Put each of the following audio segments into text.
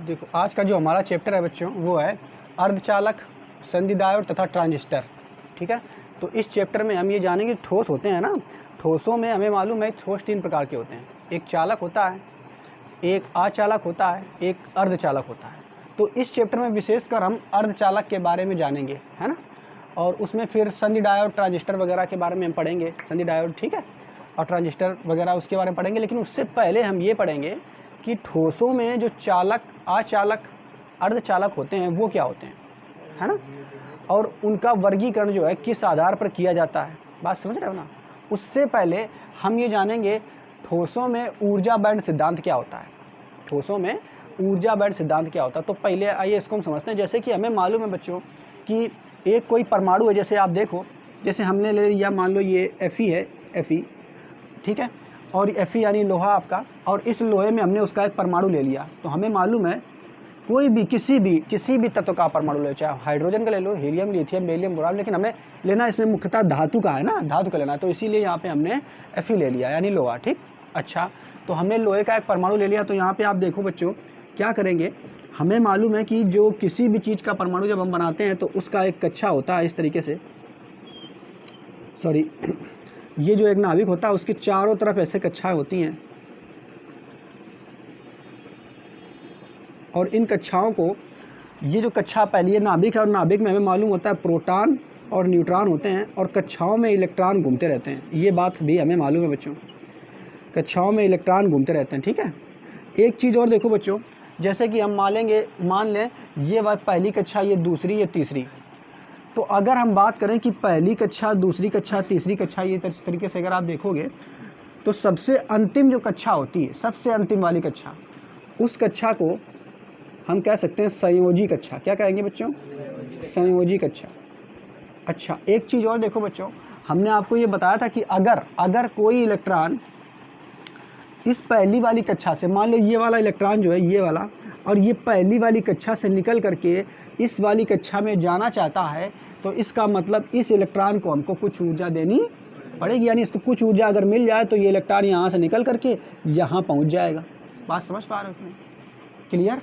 देखो आज का जो हमारा चैप्टर है बच्चों वो है अर्धचालक, संधिदायक तथा ट्रांजिस्टर। ठीक है, तो इस चैप्टर में हम ये जानेंगे ठोस होते हैं ना, ठोसों में हमें मालूम है ठोस 3 प्रकार के होते हैं। एक चालक होता है, एक अचालक होता है, एक अर्धचालक होता है। तो इस चैप्टर में विशेषकर हम अर्धचालक के बारे में जानेंगे, है ना, और उसमें फिर संधि डायोड, ट्रांजिस्टर वगैरह के बारे में हम पढ़ेंगे। संधि डायोड, ठीक है, और ट्रांजिस्टर वगैरह उसके बारे में पढ़ेंगे। लेकिन उससे पहले हम ये पढ़ेंगे कि ठोसों में जो चालक, अचालक, अर्धचालक होते हैं वो क्या होते हैं, है ना, और उनका वर्गीकरण जो है किस आधार पर किया जाता है। बात समझ रहे हो ना। उससे पहले हम ये जानेंगे ठोसों में ऊर्जा बैंड सिद्धांत क्या होता है। ठोसों में ऊर्जा बैंड सिद्धांत क्या होता है, तो पहले आइए इसको हम समझते हैं। जैसे कि हमें मालूम है बच्चों कि एक कोई परमाणु है, जैसे आप देखो, जैसे हमने ले लिया, मान लो ये Fe है, Fe, ठीक है, और Fe यानी लोहा आपका, और इस लोहे में हमने उसका एक परमाणु ले लिया। तो हमें मालूम है कोई भी किसी भी तत्व का परमाणु ले, चाहे हाइड्रोजन का ले लो, हीलियम, लिथियम, बेरिलियम, बोरान, लेकिन हमें लेना इसमें मुख्यतः धातु का है ना, धातु का लेना। तो इसीलिए यहाँ पे हमने Fe ले लिया, यानी लोहा। ठीक, अच्छा, तो हमने लोहे का एक परमाणु ले लिया। तो यहाँ पे आप देखो बच्चों क्या करेंगे, हमें मालूम है कि जो किसी भी चीज़ का परमाणु जब हम बनाते हैं तो उसका एक कक्षा होता है इस तरीके से, सॉरी, ये जो एक नाभिक होता है उसके चारों तरफ ऐसे कक्षाएं होती हैं, और इन कक्षाओं को, ये जो कक्षा पहली है नाभिक है, और नाभिक में हमें मालूम होता है प्रोटॉन और न्यूट्रॉन होते हैं, और कक्षाओं में इलेक्ट्रॉन घूमते रहते हैं। ये बात भी हमें मालूम है बच्चों, कक्षाओं में इलेक्ट्रॉन घूमते रहते हैं। ठीक है, एक चीज़ और देखो बच्चों, जैसे कि हम मान लें ये बात पहली कक्षा, ये दूसरी, ये तीसरी। तो अगर हम बात करें कि पहली कक्षा, दूसरी कक्षा, तीसरी कक्षा, ये इस तरीके से अगर आप देखोगे तो सबसे अंतिम जो कक्षा होती है, सबसे अंतिम वाली कक्षा, उस कक्षा को हम कह सकते हैं संयोजी कक्षा। क्या कहेंगे बच्चों? संयोजी कक्षा। अच्छा, एक चीज़ और देखो बच्चों, हमने आपको ये बताया था कि अगर कोई इलेक्ट्रॉन इस पहली वाली कक्षा से, मान लो ये वाला इलेक्ट्रॉन जो है, ये वाला, और ये पहली वाली कक्षा से निकल करके इस वाली कक्षा में जाना चाहता है, तो इसका मतलब इस इलेक्ट्रॉन को हमको कुछ ऊर्जा देनी पड़ेगी, यानी इसको कुछ ऊर्जा अगर मिल जाए तो ये इलेक्ट्रॉन यहाँ से निकल करके यहाँ पहुँच जाएगा। बात समझ पा रहे हो कि नहीं? क्लियर?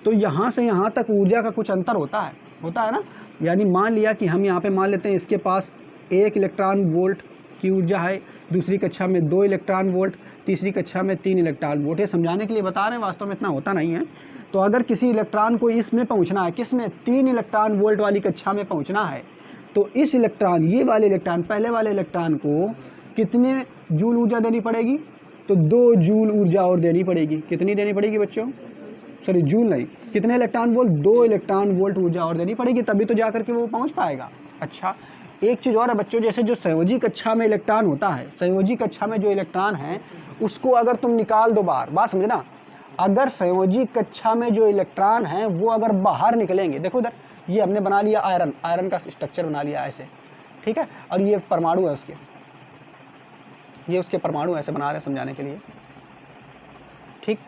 तो यहाँ से यहाँ तक ऊर्जा का कुछ अंतर होता है ना। यानी मान लिया कि हम यहाँ पे मान लेते हैं इसके पास 1 इलेक्ट्रॉन वोल्ट की ऊर्जा है, दूसरी कक्षा में 2 इलेक्ट्रॉन वोल्ट, तीसरी कक्षा में 3 इलेक्ट्रॉन वोल्ट। ये समझाने के लिए बता रहे हैं, वास्तव में इतना होता नहीं है। तो अगर किसी इलेक्ट्रॉन को इसमें पहुँचना है, किसमें, 3 इलेक्ट्रॉन वोल्ट वाली कक्षा में पहुँचना है, तो इस इलेक्ट्रॉन, ये वाले इलेक्ट्रॉन, पहले वाले इलेक्ट्रॉन को कितने जूल ऊर्जा देनी पड़ेगी? तो 2 जूल ऊर्जा और देनी पड़ेगी। कितनी देनी पड़ेगी बच्चों? सॉरी, जूल नहीं, कितने इलेक्ट्रॉन वोल्ट? 2 इलेक्ट्रॉन वोल्ट ऊर्जा और देनी पड़ेगी, तभी तो जा करके वो पहुंच पाएगा। अच्छा, एक चीज़ और है बच्चों, जैसे जो संयोजी कक्षा में इलेक्ट्रॉन होता है, संयोजी कक्षा में जो इलेक्ट्रॉन है उसको अगर तुम निकाल दो बाहर, बात समझना, अगर संयोजी कक्षा में जो इलेक्ट्रॉन हैं वो अगर बाहर निकलेंगे, देखो इधर ये हमने बना लिया आयरन का स्ट्रक्चर बना लिया ऐसे, ठीक है, और ये परमाणु है उसके, ये उसके परमाणु ऐसे बना रहे हैं समझाने के लिए। ठीक,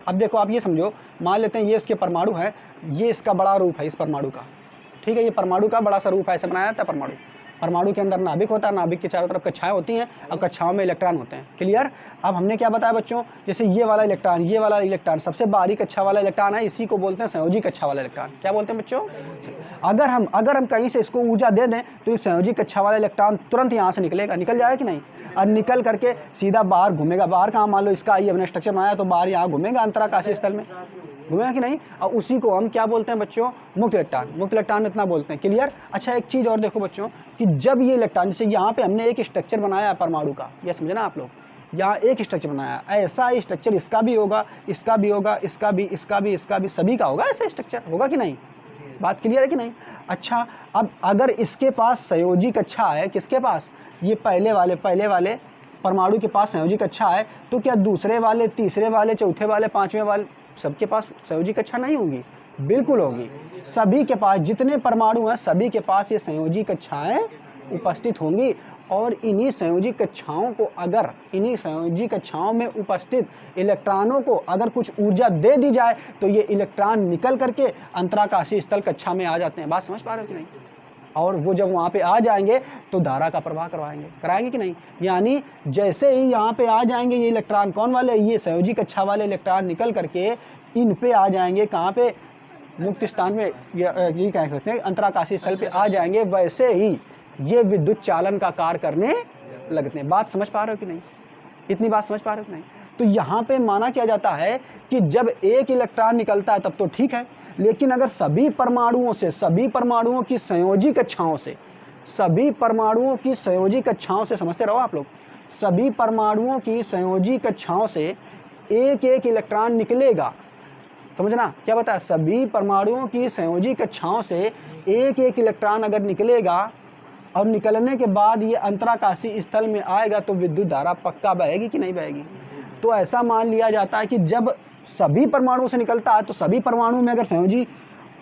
अब देखो आप ये समझो, मान लेते हैं ये इसके परमाणु है, ये इसका बड़ा रूप है इस परमाणु का। ठीक है, ये परमाणु का बड़ा सा रूप है, ऐसे बनाया जाता है परमाणु के अंदर नाभिक होता है, नाभिक के चारों तरफ कक्षाएं होती हैं, और कक्षाओं में इलेक्ट्रॉन होते हैं। क्लियर? अब हमने क्या बताया बच्चों, जैसे ये वाला इलेक्ट्रॉन सबसे बाहरी कक्षा वाला इलेक्ट्रॉन है, इसी को बोलते हैं संयोजी कक्षा वाला इलेक्ट्रॉन। क्या बोलते हैं बच्चों? अगर हम कहीं से इसको ऊर्जा दे दें तो इस संयोजी कक्षा वाला इलेक्ट्रॉन तुरंत यहाँ से निकल जाएगा कि नहीं, और निकल करके सीधा बाहर घूमेगा। बाहर कहाँ, मान लो इसका ये हमने स्ट्रक्चर बनाया तो बाहर यहाँ घूमेगा, अंतराकाशीय स्थल में घूमेगा कि नहीं, और उसी को हम क्या बोलते हैं बच्चों? मुक्त इलेक्ट्रॉन इतना बोलते हैं। क्लियर? अच्छा, एक चीज़ और देखो बच्चों कि जब ये इलेक्ट्रॉन, जैसे यहाँ पे हमने एक स्ट्रक्चर बनाया है परमाणु का, यह समझना आप लोग, यहाँ एक स्ट्रक्चर बनाया, ऐसा स्ट्रक्चर इसका भी होगा, इसका भी होगा, इसका भी, सभी का होगा, ऐसा स्ट्रक्चर होगा कि नहीं? बात क्लियर है कि नहीं? अच्छा, अब अगर इसके पास संयोजी कक्षा है, किसके पास? ये पहले वाले परमाणु के पास संयोजी कक्षा है, तो क्या दूसरे वाले, तीसरे वाले, चौथे वाले, पाँचवें वाले, सबके पास संयोजी कक्षा नहीं होगी? बिल्कुल होगी। सभी के पास, जितने परमाणु हैं सभी के पास ये संयोजी कक्षाएं उपस्थित होंगी, और इन्हीं संयोजी कक्षाओं में उपस्थित इलेक्ट्रॉनों को अगर कुछ ऊर्जा दे दी जाए तो ये इलेक्ट्रॉन निकल करके अंतराकाशीय स्थल कक्षा में आ जाते हैं। बात समझ पा रहे हो कि नहीं? और वो जब वहाँ पे आ जाएंगे तो धारा का प्रवाह कराएंगे कि नहीं। यानी जैसे ही यहाँ पे आ जाएंगे ये इलेक्ट्रॉन, कौन वाले, ये संयोजी कक्षा वाले इलेक्ट्रॉन निकल करके इन पे आ जाएंगे, कहाँ पे, मुक्त स्थान में, ये कह सकते हैं अंतराकाशीय स्थल पे आ जाएंगे, वैसे ही ये विद्युत चालन का कार्य करने लगते हैं। बात समझ पा रहे हो कि नहीं, इतनी बात समझ पा रहे हो कि नहीं। तो यहाँ पे माना किया जाता है कि जब एक इलेक्ट्रॉन निकलता है तब तो ठीक है, लेकिन अगर सभी परमाणुओं से, सभी परमाणुओं की संयोजी कक्षाओं से, सभी परमाणुओं की संयोजी कक्षाओं से, समझते रहो आप लोग, सभी परमाणुओं की संयोजी कक्षाओं से एक एक इलेक्ट्रॉन निकलेगा, समझना क्या बताया, सभी परमाणुओं की संयोजी कक्षाओं से एक एक इलेक्ट्रॉन अगर निकलेगा और निकलने के बाद ये अंतराकाशीय स्थल में आएगा तो विद्युत धारा पक्का बहेगी कि नहीं बहेगी। तो ऐसा मान लिया जाता है कि जब सभी परमाणुओं से निकलता है तो सभी परमाणु में अगर संयोजी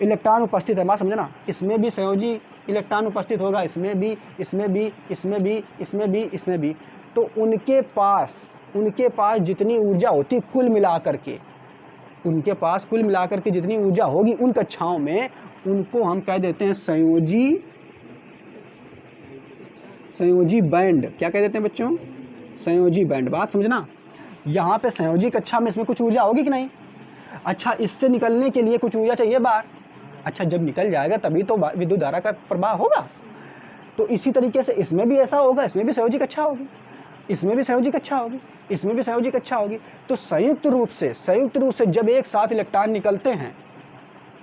इलेक्ट्रॉन उपस्थित है, बात समझना, इसमें भी संयोजी इलेक्ट्रॉन उपस्थित होगा, इसमें भी, इसमें भी, इसमें भी, इसमें भी, इसमें भी, तो उनके पास जितनी ऊर्जा होती कुल मिलाकर के, उनके पास कुल मिलाकर के जितनी ऊर्जा होगी उन कक्षाओं में, उनको हम कह देते हैं संयोजी बैंड। क्या कह देते हैं बच्चों, संयोजी बैंड। बात समझना, यहाँ पे संयोजी कक्षा में इसमें कुछ ऊर्जा होगी कि नहीं। अच्छा, इससे निकलने के लिए कुछ ऊर्जा चाहिए बाहर। अच्छा, जब निकल जाएगा तभी तो विद्युत धारा का प्रवाह होगा। तो इसी तरीके से इसमें भी ऐसा होगा, इसमें भी संयोजी कक्षा होगी, इसमें भी संयोजी कक्षा होगी, इसमें भी संयोजी कक्षा होगी। तो संयुक्त रूप से जब एक साथ इलेक्ट्रॉन निकलते हैं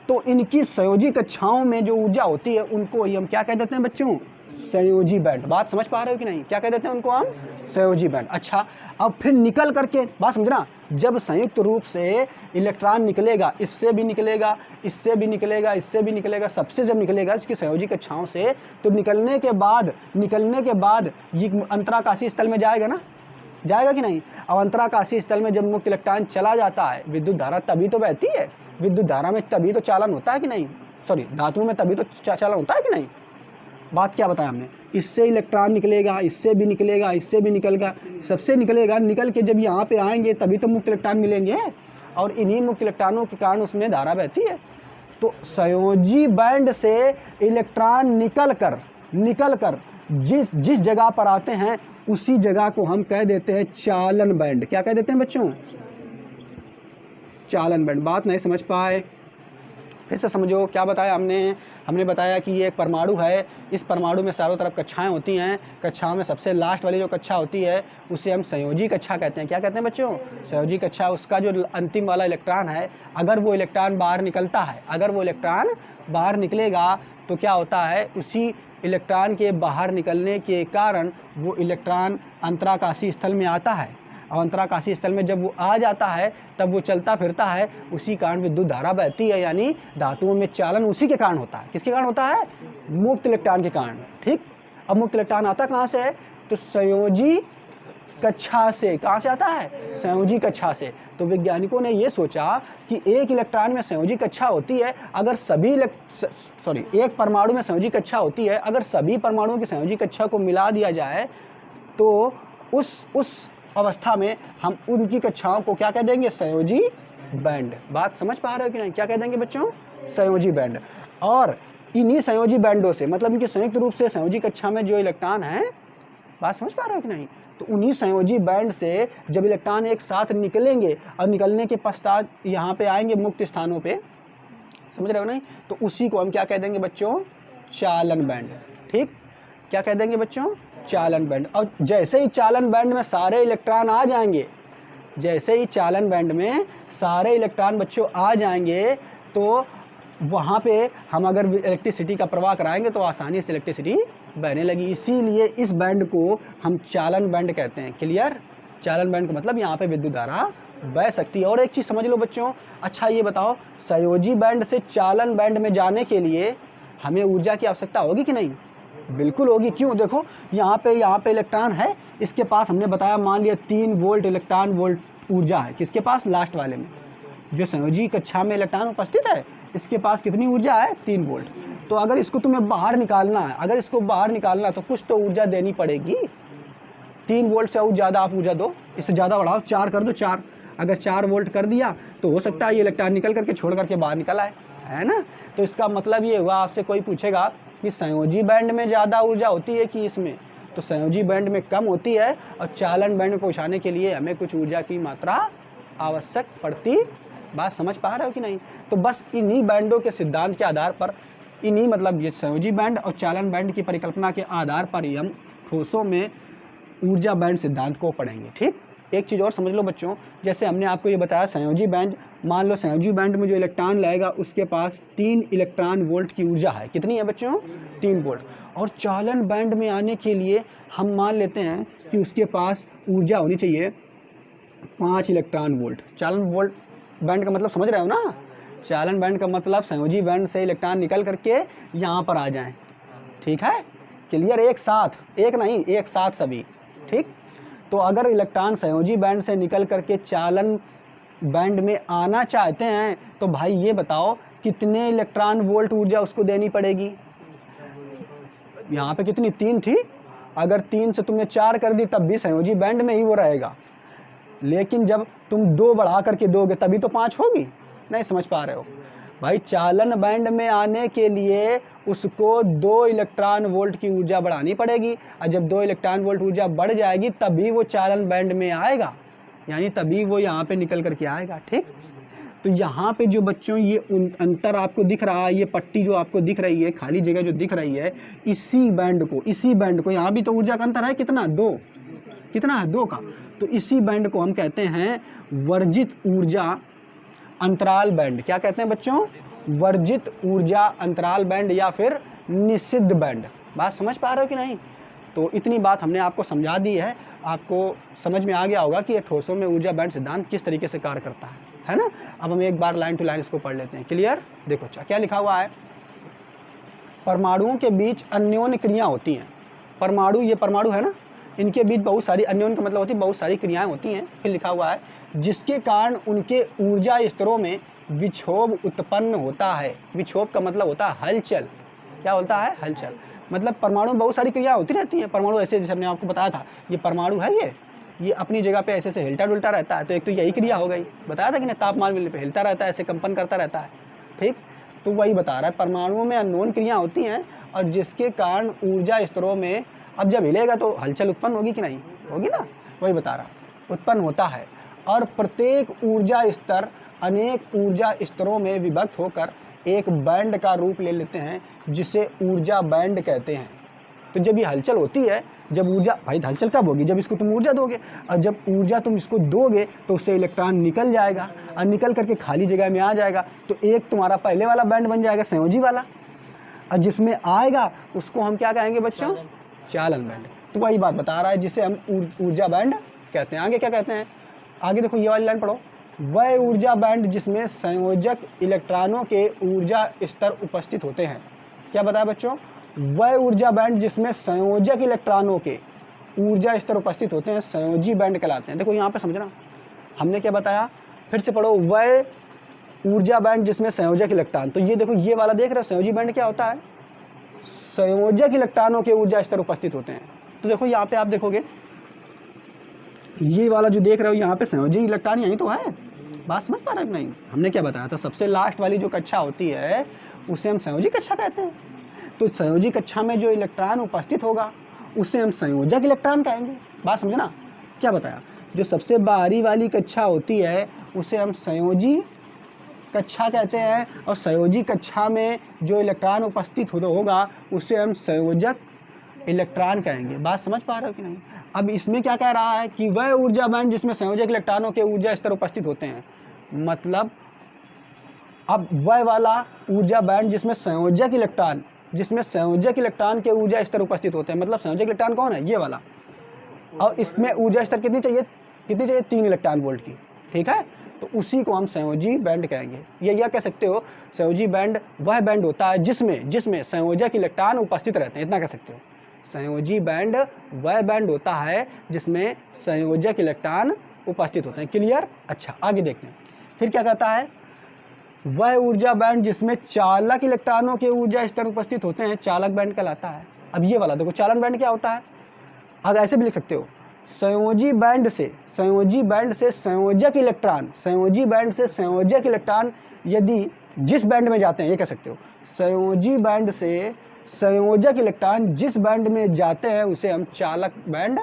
तो इनकी संयोजी कक्षाओं में जो ऊर्जा होती है उनको ही हम क्या कह देते हैं बच्चों, संयोजी बैंड। बात समझ पा रहे हो कि नहीं, क्या कह देते हैं उनको हम, संयोजी बैंड। अच्छा, अब फिर निकल करके, बात समझना, जब संयुक्त रूप से इलेक्ट्रॉन निकलेगा, इससे भी निकलेगा, इससे भी निकलेगा, इससे भी निकलेगा, सबसे जब निकलेगा इसकी संयोजी कक्षाओं से, तो निकलने के बाद ये अंतराकाशीय स्थल में जाएगा ना, जाएगा कि नहीं। अब अंतराकाशीय स्थल में जब मुक्त इलेक्ट्रॉन चला जाता है, विद्युत धारा तभी तो बहती है, विद्युत धारा में तभी तो चालन होता है कि नहीं, सॉरी धातुओं में तभी तो चालन होता है कि नहीं। बात क्या बताया हमने, इससे इलेक्ट्रॉन निकलेगा, इससे भी निकलेगा, इससे भी निकलेगा, सबसे निकलेगा, निकल के जब यहाँ पे आएंगे तभी तो मुक्त इलेक्ट्रॉन मिलेंगे, और इन्हीं मुक्त इलेक्ट्रॉनों के कारण उसमें धारा बहती है। तो संयोजी बैंड से इलेक्ट्रॉन निकल कर जिस जगह पर आते हैं उसी जगह को हम कह देते हैं चालन बैंड। क्या कह देते हैं बच्चों, चालन बैंड। बात नहीं समझ पाए, फिर से समझो क्या बताया हमने बताया कि ये एक परमाणु है, इस परमाणु में चारों तरफ कक्षाएं होती हैं, कक्षाओं में सबसे लास्ट वाली जो कक्षा होती है उसे हम संयोजी कक्षा कहते हैं। क्या कहते हैं बच्चों, संयोजी कक्षा। उसका जो अंतिम वाला इलेक्ट्रॉन है, अगर वो इलेक्ट्रॉन बाहर निकलता है, अगर वो इलेक्ट्रॉन बाहर निकलेगा तो क्या होता है, उसी इलेक्ट्रॉन के बाहर निकलने के कारण वो इलेक्ट्रॉन अंतराकाशीय स्थल में आता है, और अंतराकाशीय स्थल में जब वो आ जाता है तब वो चलता फिरता है, उसी कारण विद्युत धारा बहती है। यानी धातुओं में चालन उसी के कारण होता है। किसके कारण होता है, मुक्त इलेक्ट्रॉन के कारण। ठीक, अब मुक्त इलेक्ट्रॉन आता कहाँ से है, तो संयोजी कक्षा से। कहाँ से आता है, संयोजी कक्षा से। तो वैज्ञानिकों ने ये सोचा कि एक इलेक्ट्रॉन में संयोजी कक्षा होती है, अगर एक परमाणु में संयोजी कक्षा होती है, अगर सभी परमाणुओं की संयोजी कक्षा को मिला दिया जाए तो उस अवस्था में हम उनकी कक्षाओं को क्या कह देंगे, संयोजी बैंड। बात समझ पा रहे हो कि नहीं, क्या कह देंगे बच्चों, संयोजी बैंड। और इन्हीं संयोजी बैंडों से, मतलब इनके संयुक्त रूप से संयोजी कक्षा में जो इलेक्ट्रॉन हैं, बात समझ पा रहे हो कि नहीं, तो उन्हीं संयोजी बैंड से जब इलेक्ट्रॉन एक साथ निकलेंगे और निकलने के पश्चात यहाँ पे आएंगे मुक्त स्थानों पे, समझ रहे हो नहीं, तो उसी को हम क्या कह देंगे बच्चों, चालन बैंड। ठीक, क्या कह देंगे बच्चों, चालन बैंड। और जैसे ही चालन बैंड में सारे इलेक्ट्रॉन आ जाएंगे, जैसे ही चालन बैंड में सारे इलेक्ट्रॉन बच्चों आ जाएंगे, तो वहाँ पे हम अगर इलेक्ट्रिसिटी का प्रवाह कराएंगे तो आसानी से इलेक्ट्रिसिटी बहने लगी। इसीलिए इस बैंड को हम चालन बैंड कहते हैं। क्लियर, चालन बैंड का मतलब यहाँ पे विद्युत धारा बह सकती है। और एक चीज़ समझ लो बच्चों, अच्छा ये बताओ, संयोजी बैंड से चालन बैंड में जाने के लिए हमें ऊर्जा की आवश्यकता होगी कि नहीं, बिल्कुल होगी। क्यों, देखो यहाँ पे इलेक्ट्रॉन है, इसके पास हमने बताया, मान लिया 3 वोल्ट इलेक्ट्रॉन वोल्ट ऊर्जा है, किसके पास, लास्ट वाले में, जो संयोजी कक्षा में इलेक्ट्रॉन उपस्थित है, इसके पास कितनी ऊर्जा है, 3 वोल्ट। तो अगर इसको तुम्हें बाहर निकालना है, तो कुछ तो ऊर्जा देनी पड़ेगी। 3 वोल्ट से और ज़्यादा आप ऊर्जा दो, इससे ज़्यादा बढ़ाओ, 4 कर दो, 4, अगर 4 वोल्ट कर दिया तो हो सकता है ये इलेक्ट्रॉन निकल करके छोड़ करके बाहर निकल आए, है ना। तो इसका मतलब ये हुआ, आपसे कोई पूछेगा कि संयोजी बैंड में ज़्यादा ऊर्जा होती है कि इसमें, तो संयोजी बैंड में कम होती है और चालन बैंड में पहुंचाने के लिए हमें कुछ ऊर्जा की मात्रा आवश्यक पड़ती। बात समझ पा रहे हो कि नहीं? तो बस इन्हीं बैंडों के सिद्धांत के आधार पर, इन्हीं मतलब ये संयोजी बैंड और चालन बैंड की परिकल्पना के आधार पर ही हम ठोसों में ऊर्जा बैंड सिद्धांत को पढ़ेंगे। ठीक, एक चीज़ और समझ लो बच्चों, जैसे हमने आपको ये बताया संयोजी बैंड, मान लो संयोजी बैंड में जो इलेक्ट्रॉन लाएगा उसके पास 3 इलेक्ट्रॉन वोल्ट की ऊर्जा है। कितनी है बच्चों? 3 वोल्ट। और चालन बैंड में आने के लिए हम मान लेते हैं कि उसके पास ऊर्जा होनी चाहिए 5 इलेक्ट्रॉन वोल्ट। चालन वोल्ट बैंड का मतलब समझ रहे हो ना? चालन बैंड का मतलब संयोजी बैंड से इलेक्ट्रॉन निकल करके यहाँ पर आ जाएं। ठीक है, क्लियर? एक साथ, एक नहीं, एक साथ सभी। ठीक, तो अगर इलेक्ट्रॉन संयोजी बैंड से निकल करके चालन बैंड में आना चाहते हैं तो भाई ये बताओ कितने इलेक्ट्रॉन वोल्ट ऊर्जा उसको देनी पड़ेगी? यहाँ पे कितनी? 3 थी। अगर 3 से तुमने 4 कर दी तब भी संयोजी बैंड में ही वो रहेगा, लेकिन जब तुम 2 बढ़ा करके दोगे तभी तो 5 होगी। नहीं समझ पा रहे हो भाई? चालन बैंड में आने के लिए उसको 2 इलेक्ट्रॉन वोल्ट की ऊर्जा बढ़ानी पड़ेगी, और जब 2 इलेक्ट्रॉन वोल्ट ऊर्जा बढ़ जाएगी तभी वो चालन बैंड में आएगा, यानी तभी वो यहाँ पे निकल करके आएगा। ठीक, तो यहाँ पे जो बच्चों ये अंतर आपको दिख रहा है, ये पट्टी जो आपको दिख रही है, खाली जगह जो दिख रही है, इसी बैंड को यहाँ भी तो ऊर्जा का अंतर है कितना? 2। कितना है? 2 का। तो इसी बैंड को हम कहते हैं वर्जित ऊर्जा अंतराल बैंड। क्या कहते हैं बच्चों? वर्जित ऊर्जा अंतराल बैंड या फिर निषिद्ध बैंड। बात समझ पा रहे हो कि नहीं? तो इतनी बात हमने आपको समझा दी है, आपको समझ में आ गया होगा कि ये ठोसों में ऊर्जा बैंड सिद्धांत किस तरीके से कार्य करता है ना? अब हम एक बार लाइन टू लाइन इसको पढ़ लेते हैं। क्लियर? देखो क्या लिखा हुआ है? परमाणुओं के बीच अन्योन्य क्रिया होती हैं। परमाणु, ये परमाणु है ना, इनके बीच बहुत सारी, अन्योन्य का मतलब होती है बहुत सारी क्रियाएं होती हैं। फिर लिखा हुआ है जिसके कारण उनके ऊर्जा स्तरों में विक्षोभ उत्पन्न होता है। विक्षोभ का मतलब होता है हलचल। क्या होता है? हलचल। मतलब परमाणु में बहुत सारी क्रिया होती रहती हैं। परमाणु ऐसे, जैसे हमने आपको बताया था, ये परमाणु है, ये अपनी जगह पे ऐसे हिलता डुलता रहता है। तो एक तो यही क्रिया हो गई, बताया था कि नहीं, तापमान मिलने पे हिलता रहता है, ऐसे कंपन करता रहता है। ठीक, तो वही बता रहा है परमाणुओं में अन्योन्य क्रिया होती हैं और जिसके कारण ऊर्जा स्तरों में, अब जब हिलेगा तो हलचल उत्पन्न होगी कि नहीं होगी ना, वही बता रहा, उत्पन्न होता है। और प्रत्येक ऊर्जा स्तर अनेक ऊर्जा स्तरों में विभक्त होकर एक बैंड का रूप ले लेते हैं जिसे ऊर्जा बैंड कहते हैं। तो जब ये हलचल होती है, जब ऊर्जा, भाई हलचल कब होगी? जब इसको तुम ऊर्जा दोगे, और जब ऊर्जा तुम इसको दोगे तो उससे इलेक्ट्रॉन निकल जाएगा और निकल करके खाली जगह में आ जाएगा। तो एक तुम्हारा पहले वाला बैंड बन जाएगा संयोजी वाला, और जिसमें आएगा उसको हम क्या कहेंगे बच्चों? चालन बैंड। तो वही बात बता रहा है जिसे हम ऊर्जा बैंड कहते हैं। आगे क्या कहते हैं? आगे देखो, ये वाली लाइन पढ़ो। वह ऊर्जा बैंड जिसमें संयोजक इलेक्ट्रॉनों के ऊर्जा स्तर उपस्थित होते हैं। क्या बताया बच्चों? वह ऊर्जा बैंड जिसमें संयोजक इलेक्ट्रॉनों के ऊर्जा स्तर उपस्थित होते हैं संयोजी बैंड कहलाते हैं। देखो यहाँ पे समझना, हमने क्या बताया? फिर से पढ़ो। वह ऊर्जा बैंड जिसमें संयोजक इलेक्ट्रॉन, तो ये देखो, ये वाला देख रहे हो, संयोजी बैंड क्या होता है? संयोजक इलेक्ट्रॉनों के ऊर्जा स्तर उपस्थित होते हैं। तो देखो यहाँ पे आप देखोगे, ये वाला जो देख रहे हो यहाँ पे संयोजी इलेक्ट्रॉन यही तो है। बात समझ पा रहे हो नहीं? हमने क्या बताया था? सबसे लास्ट वाली जो कक्षा होती है उसे हम संयोजी कक्षा कहते हैं। तो संयोजी कक्षा में जो इलेक्ट्रॉन उपस्थित होगा उसे हम संयोजक इलेक्ट्रॉन कहेंगे। बात समझना? क्या बताया? जो सबसे बाहरी वाली कक्षा होती है उसे हम संयोजी कक्षा कहते हैं, और संयोजी कक्षा में जो इलेक्ट्रॉन उपस्थित होगा उसे हम संयोजक इलेक्ट्रॉन कहेंगे। बात समझ पा रहे हो कि नहीं? अब इसमें क्या कह रहा है कि वह ऊर्जा बैंड जिसमें संयोजक इलेक्ट्रॉनों के ऊर्जा स्तर उपस्थित होते हैं, मतलब अब वह वाला ऊर्जा बैंड जिसमें संयोजक इलेक्ट्रॉन के ऊर्जा स्तर उपस्थित होते हैं, मतलब संयोजक इलेक्ट्रॉन कौन है? ये वाला। और इसमें ऊर्जा स्तर कितनी चाहिए? 3 इलेक्ट्रॉन वोल्ट की। ठीक है, तो उसी को हम संयोजी बैंड कहेंगे। या कह सकते हो संयोजी बैंड वह बैंड होता है जिसमें संयोजक इलेक्ट्रॉन उपस्थित रहते हैं। इतना कह सकते हो, संयोजी बैंड वह बैंड होता है जिसमें संयोजक इलेक्ट्रॉन उपस्थित होते हैं। क्लियर? अच्छा, आगे देखते हैं। फिर क्या कहता है? वह ऊर्जा बैंड जिसमें चालक इलेक्ट्रॉनों के ऊर्जा स्तर उपस्थित होते हैं चालक बैंड कहलाता है। अब ये वाला देखो, चालन बैंड क्या होता है? अगर ऐसे भी लिख सकते हो, संयोजी बैंड से संयोजक इलेक्ट्रॉन यदि जिस बैंड में जाते हैं, ये कह सकते हो, संयोजी बैंड से संयोजक इलेक्ट्रॉन जिस बैंड में जाते हैं उसे हम चालक बैंड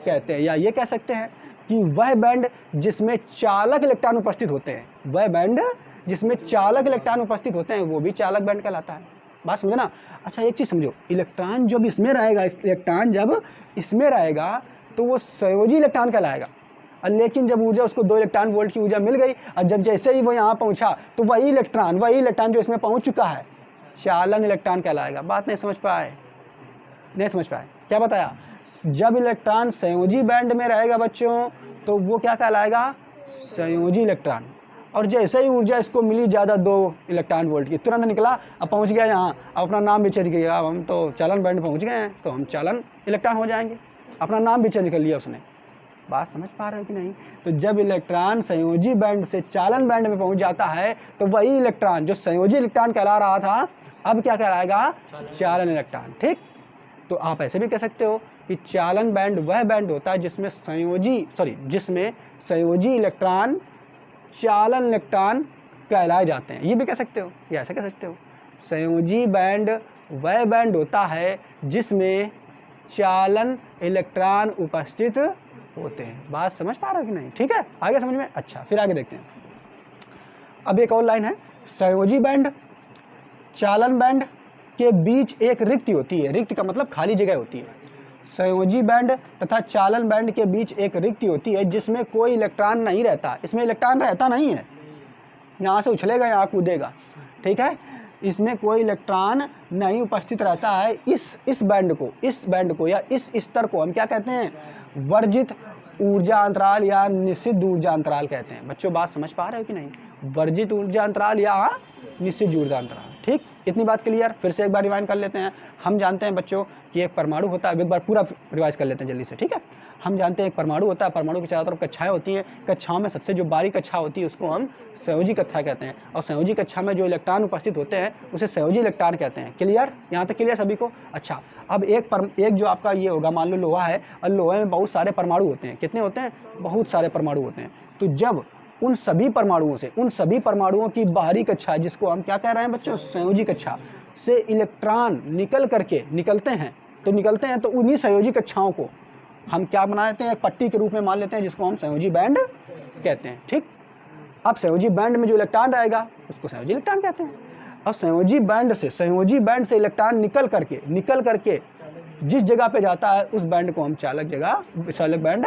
कहते हैं, या ये कह सकते हैं कि वह बैंड जिसमें चालक इलेक्ट्रॉन उपस्थित होते हैं, वह बैंड जिसमें चालक इलेक्ट्रॉन उपस्थित होते हैं वो भी चालक बैंड कहलाता है। बात समझे ना। अच्छा एक चीज़ समझो, इलेक्ट्रॉन जब इसमें रहेगा, इलेक्ट्रॉन जब इसमें रहेगा तो वो संयोजी इलेक्ट्रॉन कहलाएगा, और लेकिन जब ऊर्जा उसको 2 इलेक्ट्रॉन वोल्ट की ऊर्जा मिल गई और जब जैसे ही वो यहाँ पहुँचा तो वही इलेक्ट्रॉन जो इसमें पहुँच चुका है चालन इलेक्ट्रॉन कहलाएगा। बात नहीं समझ पाए? नहीं समझ पाए? क्या बताया? जब इलेक्ट्रॉन संयोजी बैंड में रहेगा बच्चों तो वो क्या कहलाएगा? संयोजी इलेक्ट्रॉन। और जैसे ही ऊर्जा इसको मिली ज़्यादा 2 इलेक्ट्रॉन वोल्ट की, तुरंत निकला, अब पहुंच गया यहाँ, अब अपना नाम भी चेंज किया, अब हम तो चालन बैंड पहुंच गए हैं तो हम चालन इलेक्ट्रॉन हो जाएंगे, अपना नाम भी चेंज कर लिया उसने। बात समझ पा रहे हो कि नहीं? तो जब इलेक्ट्रॉन संयोजी बैंड से चालन बैंड में पहुंच जाता है तो वही इलेक्ट्रॉन जो संयोजी इलेक्ट्रॉन कहला रहा था अब क्या कहलाएगा? चालन इलेक्ट्रॉन। ठीक, तो आप ऐसे भी कह सकते हो कि चालन बैंड वह बैंड होता है जिसमें संयोजी इलेक्ट्रॉन चालन इलेक्ट्रॉन कहलाए जाते हैं। ये भी कह सकते हो, या ऐसे कह सकते हो, संयोजी बैंड वह बैंड होता है जिसमें चालन इलेक्ट्रॉन उपस्थित होते हैं। बात समझ पा रहे हो कि नहीं? ठीक है, आगे समझ में? अच्छा, फिर आगे देखते हैं। अब एक और लाइन है, संयोजी बैंड चालन बैंड के बीच एक रिक्ति होती है। रिक्ति का मतलब खाली जगह होती है। संयोजी बैंड तथा चालन बैंड के बीच एक रिक्ति होती है जिसमें कोई इलेक्ट्रॉन नहीं रहता। इसमें इलेक्ट्रॉन रहता नहीं है, यहाँ से उछलेगा, यहाँ कूदेगा, ठीक है, इसमें कोई इलेक्ट्रॉन नहीं उपस्थित रहता है। इस बैंड को या इस स्तर को हम क्या कहते हैं? वर्जित ऊर्जा अंतराल या निषिद्ध ऊर्जा अंतराल कहते हैं। बच्चों बात समझ पा रहे हो कि नहीं? वर्जित ऊर्जा अंतराल या निषिद्ध ऊर्जा अंतराल। ठीक, इतनी बात क्लियर? फिर से एक बार रिवाइंड कर लेते हैं। हम जानते हैं बच्चों कि एक परमाणु होता है, एक बार पूरा रिवाइज कर लेते हैं जल्दी से, ठीक है। हम जानते हैं एक परमाणु होता है, परमाणु के चारों तरफ कक्षाएं होती हैं, कक्षाओं में सबसे जो बारीक कक्षा होती है उसको हम संयोजी कक्षा कहते हैं, और संयोजी कक्षा में जो इलेक्ट्रॉन उपस्थित होते हैं उसे संयोजी इलेक्ट्रॉन कहते हैं। क्लियर? यहाँ तक क्लियर सभी को? अच्छा, अब एक जो आपका ये होगा, मान लो लोहा है और लोहे में बहुत सारे परमाणु होते हैं। कितने होते हैं? बहुत सारे परमाणु होते हैं। तो जब उन सभी परमाणुओं की बाहरी कक्षा, जिसको हम क्या कह रहे हैं बच्चों? संयोजी कक्षा से इलेक्ट्रॉन निकलते हैं तो उन्हीं संयोजी कक्षाओं को हम क्या बना लेते हैं? एक पट्टी के रूप में मान लेते हैं जिसको हम संयोजी बैंड कहते हैं। ठीक, अब संयोजी बैंड में जो इलेक्ट्रॉन रहेगा उसको संयोजी इलेक्ट्रॉन कहते हैं। और संयोजी बैंड से इलेक्ट्रॉन निकल करके जिस जगह पे जाता है उस बैंड को हम चालक बैंड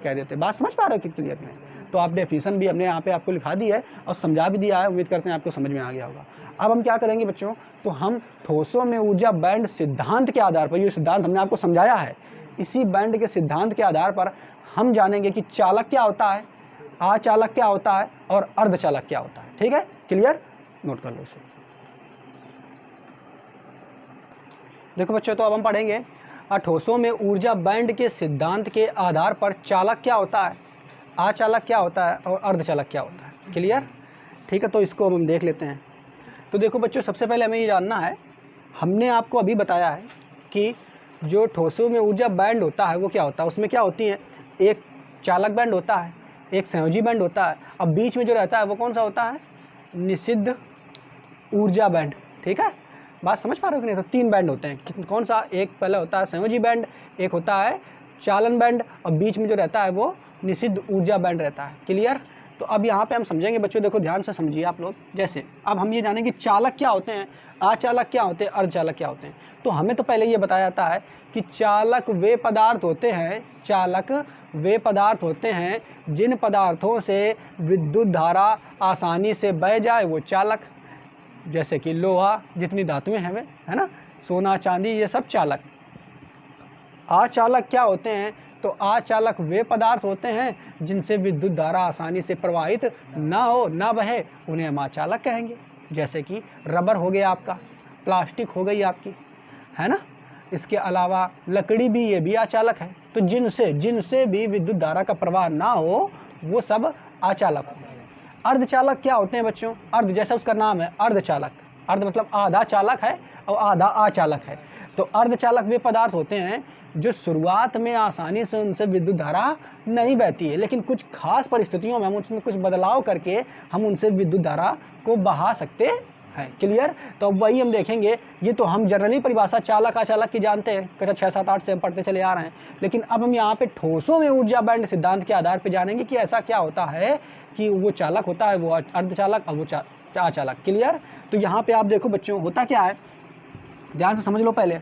कह देते हैं। बात समझ पा रहे हो कि क्लियर नहीं? तो आप डेफिनेशन भी हमने यहाँ पे आपको लिखा दी है और समझा भी दिया है, उम्मीद करते हैं आपको समझ में आ गया होगा। अब हम क्या करेंगे बच्चों? तो हम ठोसों में ऊर्जा बैंड सिद्धांत के आधार पर, ये सिद्धांत हमने आपको समझाया है, इसी बैंड के सिद्धांत के आधार पर हम जानेंगे कि चालक क्या होता है, अचालक क्या होता है और अर्धचालक क्या होता है। ठीक है, क्लियर? नोट कर लो इसे। देखो बच्चों, तो अब हम पढ़ेंगे ठोसों में ऊर्जा बैंड के सिद्धांत के आधार पर चालक क्या होता है, अचालक क्या होता है और अर्धचालक क्या होता है। क्लियर? ठीक है, तो इसको हम देख लेते हैं। तो देखो बच्चों, सबसे पहले हमें ये जानना है, हमने आपको अभी बताया है कि जो ठोसों में ऊर्जा बैंड होता है वो क्या होता है। उसमें क्या होती है? एक चालक बैंड होता है, एक संयोजी बैंड होता है, अब बीच में जो रहता है वो कौन सा होता है? निषिद्ध ऊर्जा बैंड। ठीक है, बात समझ पा रहे हो कि नहीं? तो 3 बैंड होते हैं। कौन सा? एक पहला होता है संयोजी बैंड, एक होता है चालन बैंड, और बीच में जो रहता है वो निषिद्ध ऊर्जा बैंड रहता है। क्लियर? तो अब यहाँ पे हम समझेंगे बच्चों, देखो ध्यान से समझिए आप लोग। जैसे अब हम ये जानेंगे चालक क्या होते हैं, अचालक क्या होते हैं, अर्धचालक क्या होते हैं। तो हमें तो पहले ये बताया जाता है कि चालक वे पदार्थ होते हैं जिन पदार्थों से विद्युत धारा आसानी से बह जाए वो चालक। जैसे कि लोहा, जितनी धातुएं हैं वे, है ना, सोना चांदी, ये सब चालक। अचालक क्या होते हैं? तो अचालक वे पदार्थ होते हैं जिनसे विद्युत धारा आसानी से प्रवाहित ना हो, ना बहे, उन्हें हम अचालक कहेंगे। जैसे कि रबर हो गया आपका, प्लास्टिक हो गई आपकी, है ना, इसके अलावा लकड़ी भी, ये भी अचालक है। तो जिनसे भी विद्युत धारा का प्रवाह ना हो वो सब अचालक होते हैं। अर्धचालक क्या होते हैं बच्चों? अर्ध, जैसा उसका नाम है अर्धचालक, अर्ध मतलब आधा चालक है और आधा अचालक है। तो अर्धचालक वे पदार्थ होते हैं जो शुरुआत में आसानी से उनसे विद्युत धारा नहीं बहती है, लेकिन कुछ खास परिस्थितियों में हम उसमें कुछ बदलाव करके हम उनसे विद्युत धारा को बहा सकते है। क्लियर? तो अब वही हम देखेंगे, ये तो हम जनरली परिभाषा चालक अचालक की जानते हैं, कक्षा 6, 7, 8 से हम पढ़ते चले आ रहे हैं, लेकिन अब हम यहाँ पे ठोसों में ऊर्जा बैंड सिद्धांत के आधार पर जानेंगे कि ऐसा क्या होता है कि वो चालक होता है, वो अर्धचालक, और वो अचालक। क्लियर? तो यहाँ पे आप देखो बच्चों, होता क्या है, ध्यान से समझ लो पहले।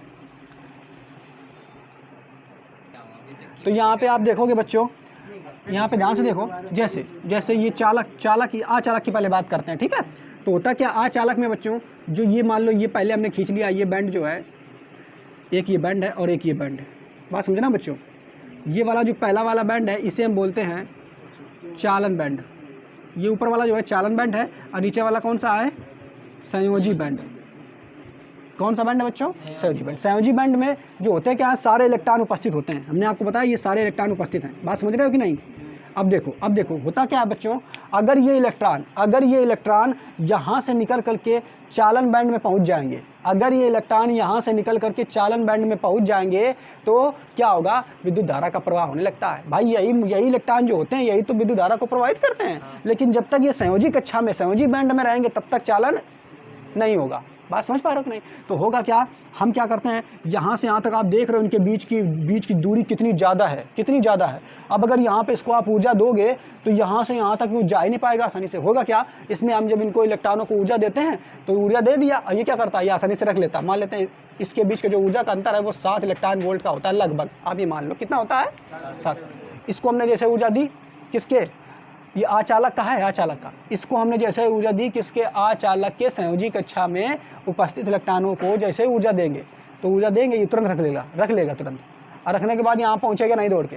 तो यहाँ पे आप देखोगे बच्चों, यहाँ पे ध्यान से देखो, जैसे ये चालक अचालक की पहले बात करते हैं, ठीक है। तो होता क्या अचालक में बच्चों, जो ये मान लो ये पहले हमने खींच लिया, ये बैंड जो है, एक ये बैंड है और एक ये बैंड है, बात समझना बच्चों। ये वाला जो पहला वाला बैंड है इसे हम बोलते हैं चालन बैंड, ये ऊपर वाला जो है चालन बैंड है, और नीचे वाला कौन सा है, संयोजी बैंड। कौन सा बैंड है बच्चों, संयोजी बैंड। संयोजी बैंड में जो होते हैं क्या, सारे इलेक्ट्रॉन उपस्थित होते हैं, हमने आपको बताया ये सारे इलेक्ट्रॉन उपस्थित हैं, बात समझ रहे हो कि नहीं। अब देखो होता क्या है बच्चों, अगर ये इलेक्ट्रॉन यहाँ से निकल करके चालन बैंड में पहुँच जाएंगे, अगर ये इलेक्ट्रॉन यहाँ से निकल करके चालन बैंड में पहुँच जाएंगे तो क्या होगा, विद्युत धारा का प्रवाह होने लगता है। भाई यही इलेक्ट्रॉन जो होते हैं यही तो विद्युत धारा को प्रभावित करते हैं, लेकिन जब तक ये संयोजी कक्षा में, संयोजी बैंड में रहेंगे तब तक चालन नहीं होगा। बात समझ पा रहे हो कि नहीं। तो होगा क्या, हम क्या करते हैं, यहाँ से यहाँ तक आप देख रहे हो इनके बीच की दूरी कितनी ज़्यादा है। अब अगर यहाँ पे इसको आप ऊर्जा दोगे तो यहाँ से यहाँ तक वो जा ही नहीं पाएगा आसानी से। होगा क्या, इसमें हम जब इनको इलेक्ट्रॉनों को ऊर्जा देते हैं तो ऊर्जा दे दिया, और ये क्या करता है, ये आसानी से रख लेता है। मान लेते हैं इसके बीच का जो ऊर्जा का अंतर है वो 7 इलेक्ट्रॉन वोल्ट का होता है लगभग, आप ये मान लो कितना होता है, 7। इसको हमने जैसे ऊर्जा दी, किसके, ये अचालक का है, अचालक का, इसको हमने जैसे ऊर्जा दी किसके, अचालक के संयोजी कक्षा में उपस्थित इलेक्ट्रॉनों को जैसे ऊर्जा देंगे तो ऊर्जा देंगे ये तुरंत रख लेगा तुरंत, और रखने के बाद यहाँ पहुँचेगा नहीं दौड़ के।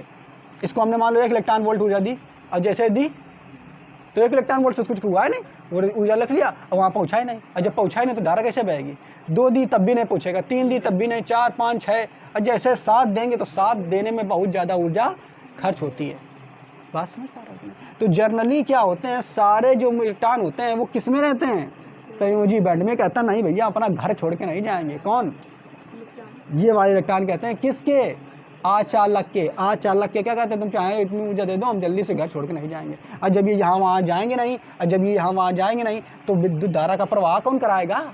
इसको हमने मान लो 1 इलेक्ट्रॉन वोल्ट ऊर्जा दी, और जैसे दी तो 1 इलेक्ट्रॉन वोल्ट से कुछ हुआ है नहीं, वो ऊर्जा रख लिया और वहाँ पहुँचा ही नहीं, और जब पहुँचा ही नहीं तो धारा कैसे बहेगी। 2 दी तब भी नहीं पहुँचेगा, 3 दी तब भी नहीं, 4, 5, 6, और जैसे 7 देंगे तो 7 देने में बहुत ज़्यादा ऊर्जा खर्च होती है। बात समझ पा रहे हैं। तो जर्नली क्या होते हैं, सारे जो इलेक्ट्रॉन होते हैं वो किस में रहते हैं, संयोजी बैंड में। कहता नहीं भैया अपना घर छोड़ के नहीं जाएंगे, कौन, ये वाले इलेक्ट्रॉन कहते हैं किसके, अचालक के। अचालक के क्या कहते हैं, तुम चाहे इतनी ऊर्जा दे दो हम जल्दी से घर छोड़ के नहीं जाएंगे। और जब ये यहाँ वहाँ जाएंगे नहीं, और जब ये यहाँ वहाँ जाएंगे नहीं तो विद्युत धारा का प्रवाह कौन कराएगा।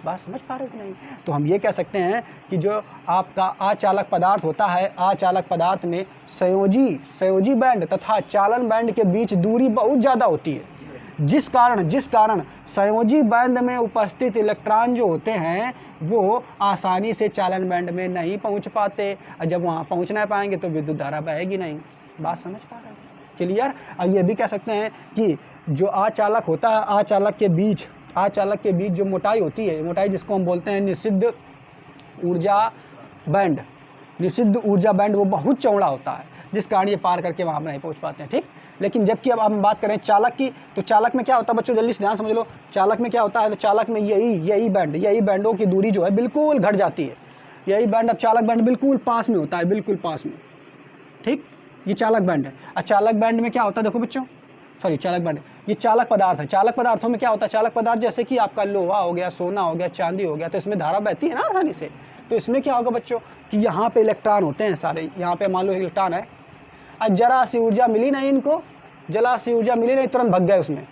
बात समझ पा रहे हो कि नहीं। तो हम ये कह सकते हैं कि जो आपका अचालक पदार्थ होता है, अचालक पदार्थ में संयोजी बैंड तथा चालन बैंड के बीच दूरी बहुत ज़्यादा होती है, जिस कारण संयोजी बैंड में उपस्थित इलेक्ट्रॉन जो होते हैं वो आसानी से चालन बैंड में नहीं पहुंच पाते, और जब वहां पहुंच नहीं पाएंगे तो विद्युत धारा बहेगी नहीं। बात समझ पा रहे हैं, क्लियर। और ये भी कह सकते हैं कि जो अचालक होता है, अचालक के बीच जो मोटाई होती है, मोटाई जिसको हम बोलते हैं निषिद्ध ऊर्जा बैंड, वो बहुत चौड़ा होता है, जिस कारण ये पार करके वहाँ नहीं पहुँच पाते हैं, ठीक। लेकिन जबकि अब हम बात करें चालक की, तो चालक में क्या होता है बच्चों, जल्दी से ध्यान समझ लो। चालक में क्या होता है, तो चालक में यही बैंडों की दूरी जो है बिल्कुल घट जाती है। यही बैंड, अब चालक बैंड बिल्कुल पास में होता है, बिल्कुल पास में, ठीक। ये चालक बैंड है। अचालक बैंड में क्या होता है, देखो बच्चों, चालक बैंड, ये चालक पदार्थ है। चालक पदार्थों में क्या होता है, चालक पदार्थ जैसे कि आपका लोहा हो गया, सोना हो गया, चांदी हो गया, तो इसमें धारा बहती है ना आसानी से। तो इसमें क्या होगा बच्चों कि यहाँ पे इलेक्ट्रॉन होते हैं सारे, यहाँ पे मान लो इलेक्ट्रॉन है, और जरा सी ऊर्जा मिली नहीं इनको, तुरंत भग गए उसमें,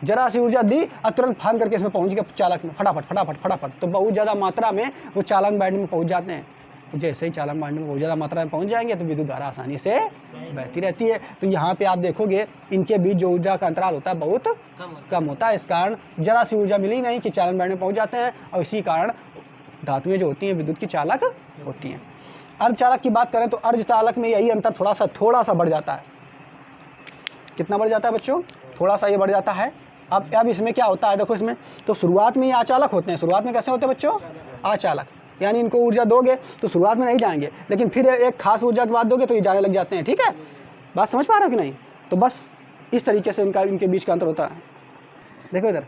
जरा सी ऊर्जा दी और तुरंत फान करके इसमें पहुँच गए चालक में, फटाफट। तो बहुत ज़्यादा मात्रा में वो चालक बैंड में पहुँच जाते हैं। तो जैसे ही चालक बैंड में बहुत ज़्यादा मात्रा में पहुँच जाएंगे तो विद्युत धारा आसानी से बहती रहती है। तो यहाँ पे आप देखोगे इनके बीच जो ऊर्जा का अंतराल होता है बहुत कम होता है। इस कारण जरा सी ऊर्जा मिली नहीं कि चालन बैंड में पहुँच जाते हैं, और इसी कारण धातुएं जो होती हैं विद्युत की चालक होती हैं। अर्धचालक की बात करें तो अर्धचालक में यही अंतर थोड़ा सा बढ़ जाता है। कितना बढ़ जाता है बच्चों, थोड़ा सा ये बढ़ जाता है। अब इसमें क्या होता है, देखो इसमें तो शुरुआत में ये अचालक होते हैं। शुरुआत में कैसे होते हैं बच्चों, अचालक, यानी इनको ऊर्जा दोगे तो शुरुआत में नहीं जाएंगे, लेकिन फिर एक खास ऊर्जा के बाद दोगे तो ये जाने लग जाते हैं, ठीक है। बात समझ पा रहे हो कि नहीं। तो बस इस तरीके से इनके बीच का अंतर होता है। देखो इधर,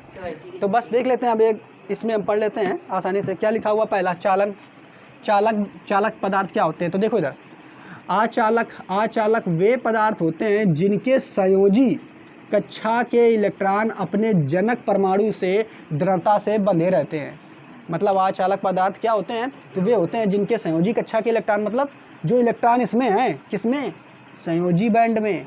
तो बस देख लेते हैं। अब एक इसमें हम पढ़ लेते हैं आसानी से। क्या लिखा हुआ, पहला चालक पदार्थ क्या होते हैं। तो देखो इधर, अचालक वे पदार्थ होते हैं जिनके संयोजी कक्षा के इलेक्ट्रॉन अपने जनक परमाणु से दृढ़ता से बंधे रहते हैं। मतलब अचालक पदार्थ क्या होते हैं, तो वे होते हैं जिनके संयोजी कक्षा के इलेक्ट्रॉन, मतलब जो इलेक्ट्रॉन इसमें हैं, किसमें, संयोजी बैंड में,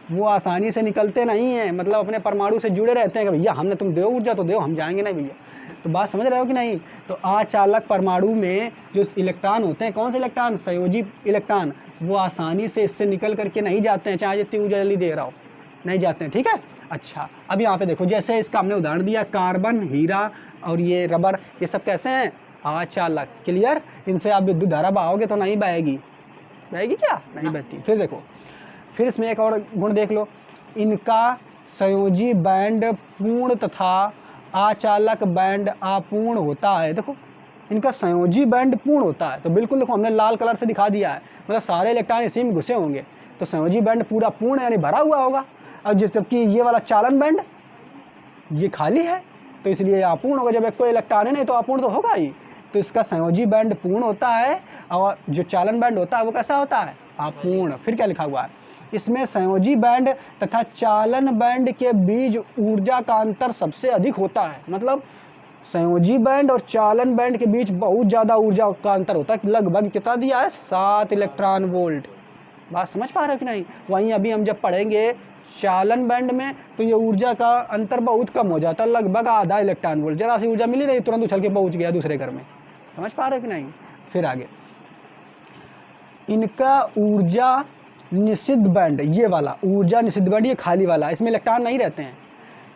वो आसानी से निकलते नहीं हैं, मतलब अपने परमाणु से जुड़े रहते हैं कि भैया हमने तुम दो ऊर्जा तो दो, हम जाएंगे नहीं भैया। तो बात समझ रहे हो कि नहीं। तो अचालक परमाणु में जो इलेक्ट्रॉन होते हैं, कौन से इलेक्ट्रॉन, संयोजी इलेक्ट्रॉन, वो आसानी से इससे निकल करके नहीं जाते हैं, चाहे जितनी ऊर्जा जल्दी दे रहा हो, नहीं जाते हैं। ठीक है। अच्छा, अब यहाँ पे देखो, जैसे इसका हमने उदाहरण दिया, कार्बन, हीरा और ये रबर, ये सब कैसे हैं, अचालक। क्लियर। इनसे आप विद्युत धारा बहाओगे तो नहीं बहेगी, बहेगी क्या, नहीं बहती। फिर देखो, फिर इसमें एक और गुण देख लो, इनका संयोजी बैंड पूर्ण तथा अचालक बैंड अपूर्ण होता है। देखो, इनका संयोजी बैंड पूर्ण होता है, तो बिल्कुल देखो हमने लाल कलर से दिखा दिया है, मतलब सारे इलेक्ट्रॉन इसी में घुसे होंगे, तो संयोजी बैंड पूरा पूर्ण यानी भरा हुआ होगा। अब जबकि ये वाला चालन बैंड ये खाली है, तो इसलिए अपूर्ण होगा। जब एक कोई इलेक्ट्रॉन है नहीं तो अपूर्ण तो होगा ही। तो इसका संयोजी बैंड पूर्ण होता है और जो चालन बैंड होता है वो कैसा होता है, अपूर्ण। फिर क्या लिखा हुआ है, इसमें संयोजी बैंड तथा चालन बैंड के बीच ऊर्जा का अंतर सबसे अधिक होता है। मतलब संयोजी बैंड और चालन बैंड के बीच बहुत ज़्यादा ऊर्जा का अंतर होता है। लगभग कितना दिया है, 7 इलेक्ट्रॉन वोल्ट। बात समझ पा रहे हो कि नहीं। वहीं अभी हम जब पढ़ेंगे चालन बैंड में, तो ये ऊर्जा का अंतर बहुत कम हो जाता है, लगभग आधा इलेक्ट्रॉन वोल्ट। जरा सी ऊर्जा मिली नहीं, तुरंत उछल के पहुंच गया दूसरे घर में। समझ पा रहे हो कि नहीं। फिर आगे, इनका ऊर्जा निषिद्ध बैंड, ये वाला ऊर्जा निषिद्ध बैंड, ये खाली वाला, इसमें इलेक्ट्रॉन नहीं रहते हैं।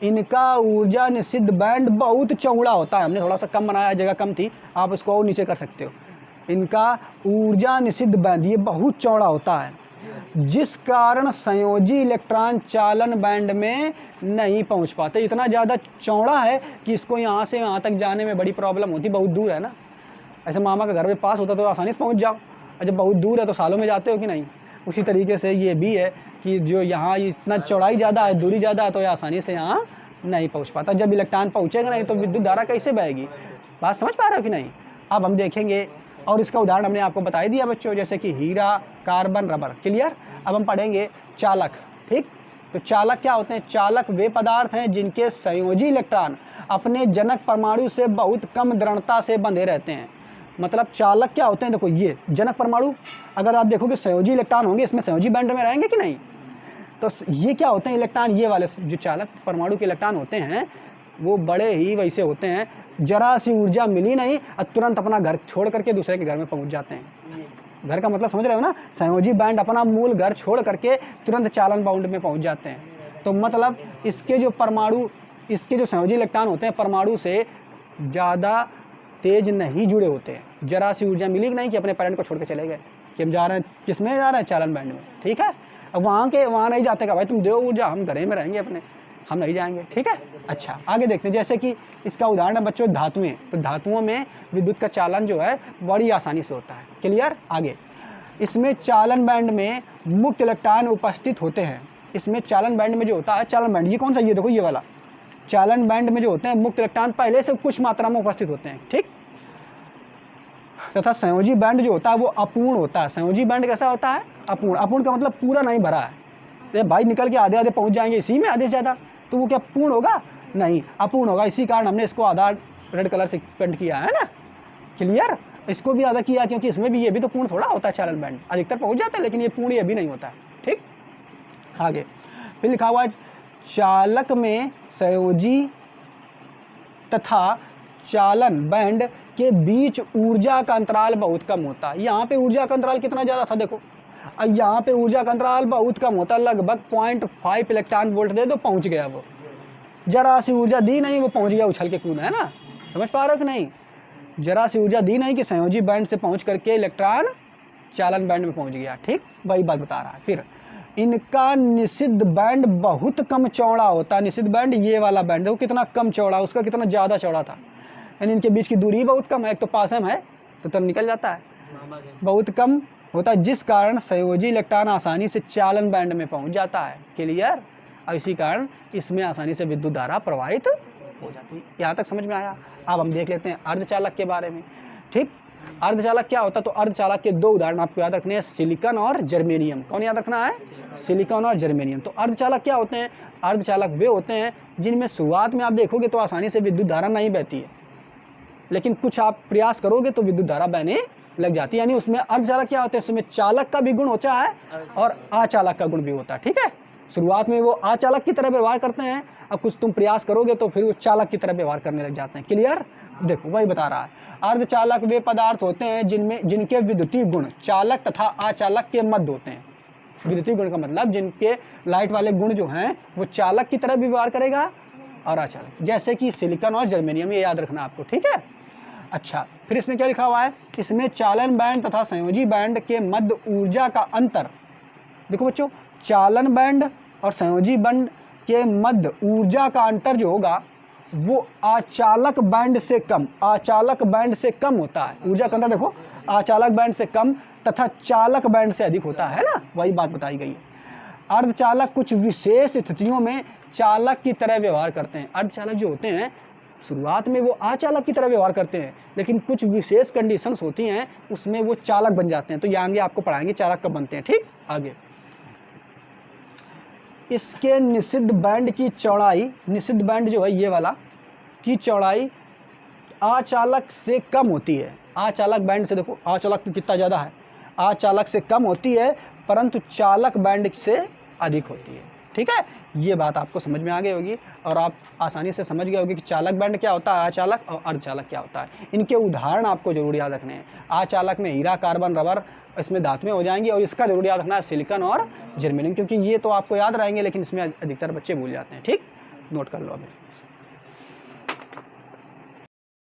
इनका ऊर्जा निषिद्ध बैंड बहुत चौड़ा होता है। हमने थोड़ा सा कम बनाया, जगह कम थी, आप इसको और नीचे कर सकते हो। इनका ऊर्जा निषिद्ध बैंड ये बहुत चौड़ा होता है, जिस कारण संयोजी इलेक्ट्रॉन चालन बैंड में नहीं पहुंच पाते। इतना ज़्यादा चौड़ा है कि इसको यहाँ से यहाँ तक जाने में बड़ी प्रॉब्लम होती, बहुत दूर है ना। ऐसे मामा का घर में पास होता तो आसानी से पहुंच जाओ, और जब बहुत दूर है तो सालों में जाते हो कि नहीं। उसी तरीके से ये भी है कि जो यहाँ इतना चौड़ाई ज़्यादा है, दूरी ज़्यादा है, तो ये आसानी से यहाँ नहीं पहुँच पाता। जब इलेक्ट्रॉन पहुँचेगा नहीं तो विद्युत धारा कैसे बहेगी। बात समझ पा रहे हो कि नहीं। अब हम देखेंगे, और इसका उदाहरण हमने आपको बता ही दिया बच्चों, जैसे कि हीरा, कार्बन, रबर। क्लियर। अब हम पढ़ेंगे चालक। ठीक। तो चालक क्या होते हैं, चालक वे पदार्थ हैं जिनके संयोजी इलेक्ट्रॉन अपने जनक परमाणु से बहुत कम दृढ़ता से बंधे रहते हैं। मतलब चालक क्या होते हैं, देखो ये जनक परमाणु, अगर आप देखोगे संयोजी इलेक्ट्रॉन होंगे, इसमें संयोजी बैंड में रहेंगे कि नहीं। तो ये क्या होते हैं इलेक्ट्रॉन, ये वाले जो चालक परमाणु के इलेक्ट्रॉन होते हैं वो बड़े ही वैसे होते हैं, जरा सी ऊर्जा मिली नहीं और तुरंत अपना घर छोड़ करके दूसरे के घर में पहुंच जाते हैं। घर का मतलब समझ रहे हो ना। संयोजी बैंड अपना मूल घर छोड़ करके तुरंत चालन बाउंड में पहुंच जाते हैं। तो मतलब इसके जो परमाणु, इसके जो संयोजी इलेक्ट्रॉन होते हैं परमाणु से ज़्यादा तेज नहीं जुड़े होते हैं। जरा सी ऊर्जा मिली नहीं कि अपने पेरेंट को छोड़ के चले गए कि हम जा रहे हैं, किस में जा रहे हैं, चालन बैंड में। ठीक है। अब वहाँ नहीं जाते, का भाई तुम दो ऊर्जा, हम घरे में रहेंगे अपने, हम नहीं जाएंगे। ठीक है। अच्छा, आगे देखते हैं, जैसे कि इसका उदाहरण है बच्चों धातुएं। तो धातुओं में विद्युत का चालन जो है बड़ी आसानी से होता है। क्लियर। आगे, इसमें चालन बैंड में मुक्त इलेक्ट्रॉन उपस्थित होते हैं। इसमें चालन बैंड में जो होता है, चालन बैंड ये कौन सा, ये देखो ये वाला चालन बैंड में जो होते हैं मुक्त इलेक्ट्रॉन पहले से कुछ मात्रा में उपस्थित होते हैं। ठीक। तथा संयोजी बैंड जो होता है वो अपूर्ण होता है। संयोजी बैंड कैसा होता है, अपूर्ण। अपूर्ण का मतलब पूरा नहीं भरा है, ये भाई निकल के आधे आधे पहुंच जाएंगे इसी में, आधे से ज़्यादा, तो वो क्या पूर्ण होगा, नहीं, अपूर्ण होगा। इसी कारण हमने इसको आधा रेड कलर से पेंट किया है ना। क्लियर। इसको भी आधा किया क्योंकि इसमें भी, ये भी तो पूर्ण थोड़ा होता है चालन बैंड, अधिकतर पहुंच जाता है, लेकिन ये पूर्ण ये भी नहीं होता है। ठीक। आगे फिर लिखा हुआ है, चालक में संयोजी तथा चालन बैंड के बीच ऊर्जा का अंतराल बहुत कम होता है। यहाँ पे ऊर्जा का अंतराल कितना ज़्यादा था देखो, और यहाँ पे ऊर्जा का अंतराल बहुत कम होता है, लगभग 0.5 इलेक्ट्रॉन वोल्ट दे दो पहुँच गया वो। जरा सी ऊर्जा दी नहीं, वो पहुँच गया उछल के कूद, है ना। समझ पा रहे हो कि नहीं। जरा सी ऊर्जा दी नहीं कि संयोजी बैंड से पहुँच करके इलेक्ट्रॉन चालन बैंड में पहुँच गया। ठीक, वही बात बता रहा है। फिर इनका निषिद्ध बैंड बहुत कम चौड़ा होता है। निषिद्ध बैंड ये वाला बैंड है, वो कितना कम चौड़ा, उसका कितना ज़्यादा चौड़ा था, यानी इनके बीच की दूरी बहुत कम है। एक तो पास में है तो निकल जाता है, बहुत कम होता है, जिस कारण संयोजी इलेक्ट्रॉन आसानी से चालन बैंड में पहुंच जाता है। क्लियर। और इसी कारण इसमें आसानी से विद्युत धारा प्रवाहित हो जाती है। यहाँ तक समझ में आया। अब हम देख लेते हैं अर्धचालक के बारे में। ठीक। अर्धचालक क्या होता है, तो अर्धचालक के दो उदाहरण आपको याद रखने हैं, सिलिकॉन और जर्मेनियम। कौन याद रखना है, सिलिकॉन और जर्मेनियम। तो अर्धचालक क्या होते हैं, अर्धचालक वे होते हैं जिनमें शुरुआत में आप देखोगे तो आसानी से विद्युत धारा नहीं बहती है, लेकिन कुछ आप प्रयास करोगे तो विद्युत धारा बहने लग जाती है। यानी उसमें अर्धचालक क्या होते हैं, उसमें चालक का भी गुण होता है और अचालक का गुण भी होता है। ठीक है। शुरुआत में वो अचालक की तरह व्यवहार करते हैं, अब कुछ तुम प्रयास करोगे तो फिर वो चालक की तरह व्यवहार करने लग जाते हैं। क्लियर? देखो वही बता रहा है, अर्धचालक वे पदार्थ होते हैं जिनके विद्युतीय गुण चालक तथा अचालक के मध्य होते हैं। विद्युतीय गुण का मतलब जिनके लाइट वाले गुण जो हैं वो चालक की तरह व्यवहार करेगा और अचालक, जैसे कि सिलिकॉन और जर्मेनियम, ये याद रखना आपको, ठीक है। अच्छा, फिर इसमें क्या लिखा हुआ है, इसमें चालन बैंड तथा संयोजी बैंड के मध्य ऊर्जा का अंतर, देखो बच्चों, चालन बैंड और संयोजी बैंड के मध्य ऊर्जा का अंतर जो होगा वो अचालक बैंड से कम, अचालक बैंड से कम होता है। ऊर्जा का अंतर देखो, अचालक बैंड से कम तथा चालक बैंड से अधिक होता है ना, वही बात बताई गई है। अर्धचालक कुछ विशेष स्थितियों में चालक की तरह व्यवहार करते हैं। अर्धचालक जो होते हैं शुरुआत में वो अचालक की तरह व्यवहार करते हैं, लेकिन कुछ विशेष कंडीशंस होती हैं उसमें वो चालक बन जाते हैं। तो ये आगे आपको पढ़ाएंगे चालक कब बनते हैं, ठीक। आगे इसके निषिद्ध बैंड की चौड़ाई, निषिद्ध बैंड जो है ये वाला की चौड़ाई अचालक से कम होती है। अचालक बैंड से देखो, अचालक की कितना ज़्यादा है, अचालक से कम होती है परंतु चालक बैंड से अधिक होती है, ठीक है। ये बात आपको समझ में आ गई होगी और आप आसानी से समझ गए होगी कि चालक बैंड क्या होता है, अचालक, और अर्धचालक क्या होता है। इनके उदाहरण आपको जरूर याद रखने हैं। अचालक में हीरा, कार्बन, रबर, इसमें धातुएं हो जाएंगी, और इसका जरूर याद रखना है सिलिकॉन और जर्मेनियम, क्योंकि ये तो आपको याद रहेंगे लेकिन इसमें अधिकतर बच्चे भूल जाते हैं, ठीक। नोट कर लो अभी।